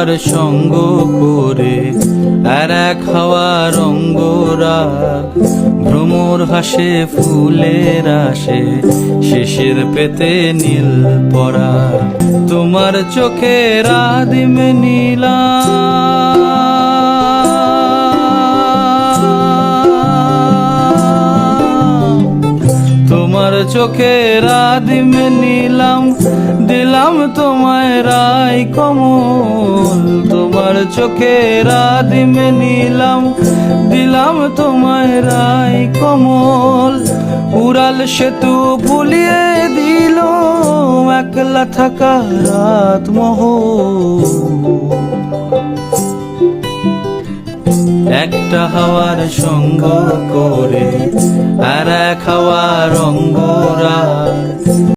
হাওয়ার সঙ্গ করে আর এক হাওয়ার অঙ্গরাগ, ভ্রমর হাসে ফুলের আসে শেষের পেতে নীল পরা। তোমার চোখের আদিম নীলা তোমার চোখের আদিম নিলাম, দিলাম তোমায় রাই কমল। তোমার চোখের আদিম নিলাম, দিলাম তোমায় রাই কমল। উড়াল সেতু ভুলিয়ে দিল একলা থাকা রাত মহল। একটা হাওয়ার সঙ্গ করে আর এক হাওয়ার অঙ্গরাগ,